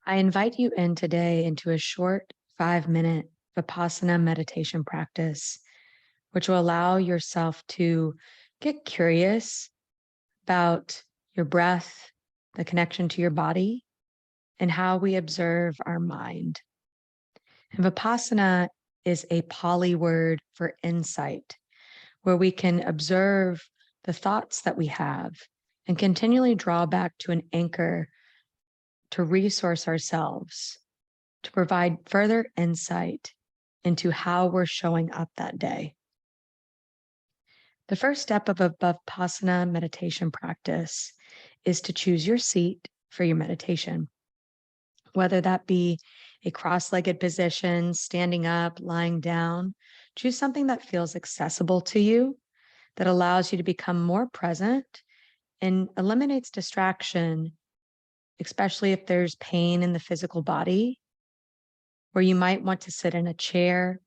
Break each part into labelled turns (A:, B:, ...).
A: I invite you in today into a short 5-minute Vipassana meditation practice, which will allow yourself to get curious about your breath, the connection to your body, and how we observe our mind. And Vipassana is a Pali word for insight, where we can observe the thoughts that we have and continually draw back to an anchor to resource ourselves, to provide further insight into how we're showing up that day. The first step of a Vipassana meditation practice is to choose your seat for your meditation, whether that be a cross-legged position, standing up, lying down. Choose something that feels accessible to you, that allows you to become more present and eliminates distraction, especially if there's pain in the physical body, where you might want to sit in a chair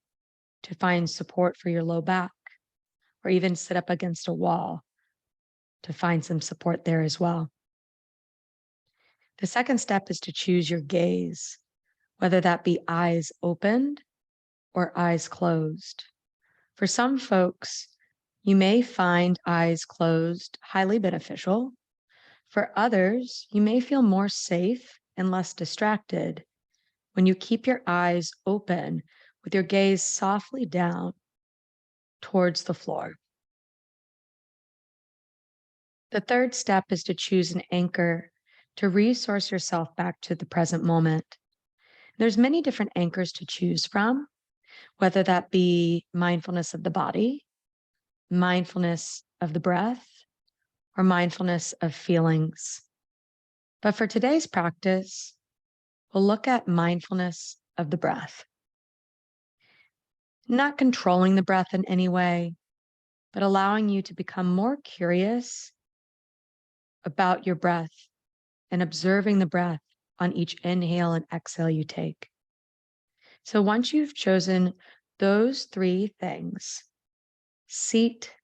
A: to find support for your low back, or even sit up against a wall to find some support there as well. The second step is to choose your gaze, whether that be eyes opened or eyes closed. For some folks, you may find eyes closed highly beneficial. For others, you may feel more safe and less distracted when you keep your eyes open with your gaze softly down towards the floor. The third step is to choose an anchor to resource yourself back to the present moment. There's many different anchors to choose from, whether that be mindfulness of the body, mindfulness of the breath, or mindfulness of feelings. But for today's practice, we'll look at mindfulness of the breath. Not controlling the breath in any way, but allowing you to become more curious about your breath and observing the breath on each inhale and exhale you take. So once you've chosen those three things, seat,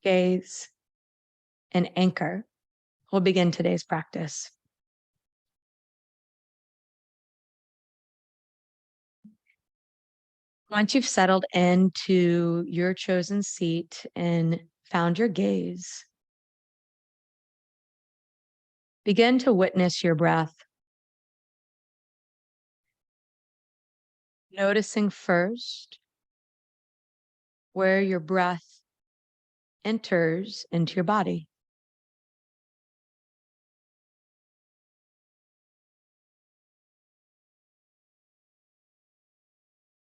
A: gaze, and anchor, we'll begin today's practice. Once you've settled into your chosen seat and found your gaze, begin to witness your breath. Noticing first where your breath enters into your body.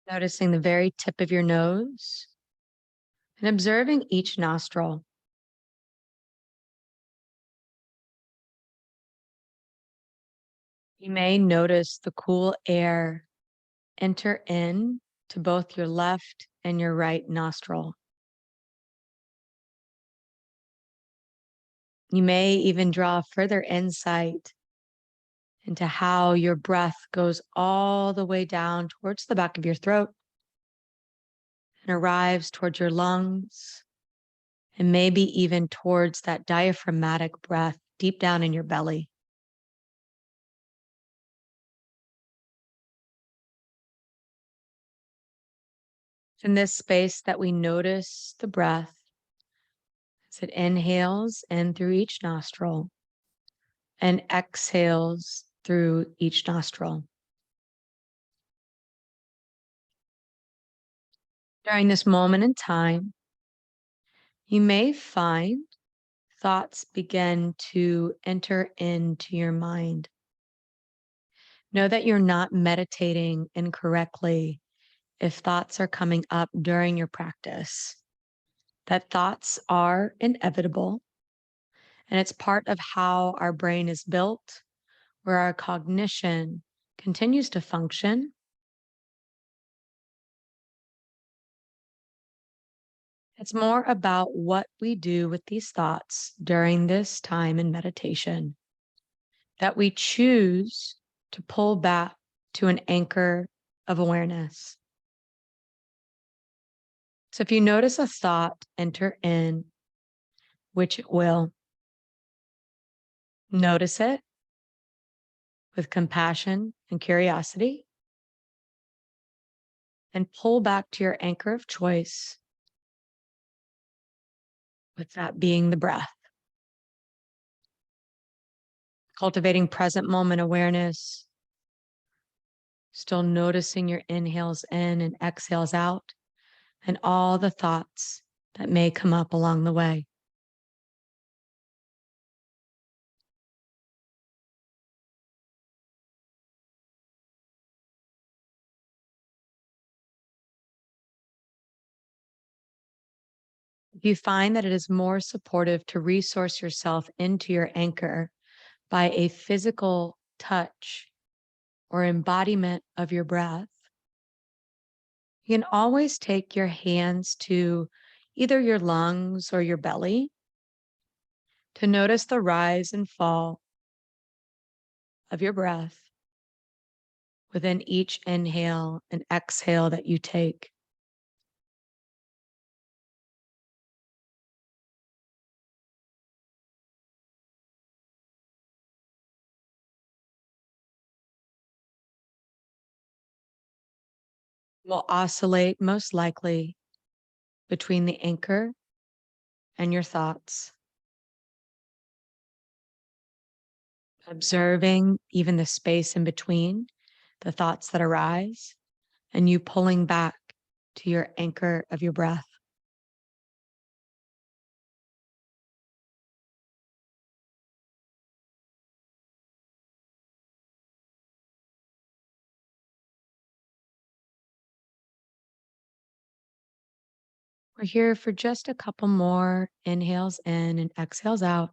A: Noticing the very tip of your nose and observing each nostril. You may notice the cool air enter in to both your left and your right nostril. You may even draw further insight into how your breath goes all the way down towards the back of your throat and arrives towards your lungs, and maybe even towards that diaphragmatic breath deep down in your belly. It's in this space that we notice the breath as it inhales in through each nostril and exhales through each nostril. During this moment in time, you may find thoughts begin to enter into your mind. Know that you're not meditating incorrectly if thoughts are coming up during your practice, that thoughts are inevitable, and it's part of how our brain is built, where our cognition continues to function. It's more about what we do with these thoughts during this time in meditation, that we choose to pull back to an anchor of awareness. So if you notice a thought enter in, which it will, notice it with compassion and curiosity, and pull back to your anchor of choice, with that being the breath. Cultivating present moment awareness, still noticing your inhales in and exhales out, and all the thoughts that may come up along the way. If you find that it is more supportive to resource yourself into your anchor by a physical touch or embodiment of your breath, you can always take your hands to either your lungs or your belly to notice the rise and fall of your breath within each inhale and exhale that you take. Will oscillate most likely between the anchor and your thoughts, observing even the space in between the thoughts that arise and you pulling back to your anchor of your breath. We're here for just a couple more inhales in and exhales out.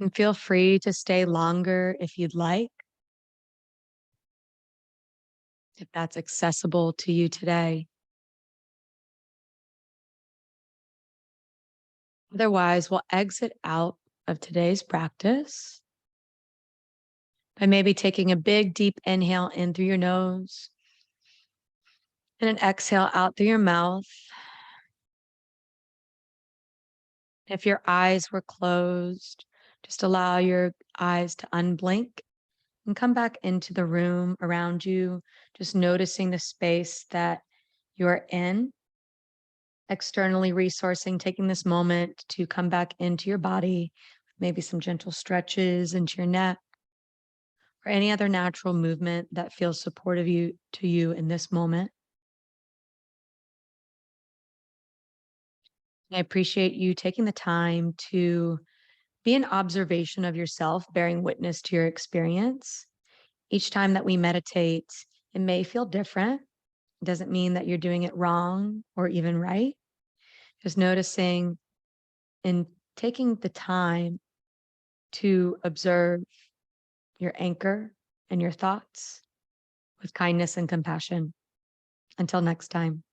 A: And feel free to stay longer if you'd like, if that's accessible to you today. Otherwise, we'll exit out of today's practice by maybe taking a big, deep inhale in through your nose and an exhale out through your mouth. If your eyes were closed, just allow your eyes to unblink and come back into the room around you, just noticing the space that you're in, externally resourcing, taking this moment to come back into your body, maybe some gentle stretches into your neck or any other natural movement that feels supportive to you in this moment. I appreciate you taking the time to be an observation of yourself, bearing witness to your experience. Each time that we meditate, it may feel different. It doesn't mean that you're doing it wrong or even right. Just noticing and taking the time to observe your anchor and your thoughts with kindness and compassion. Until next time.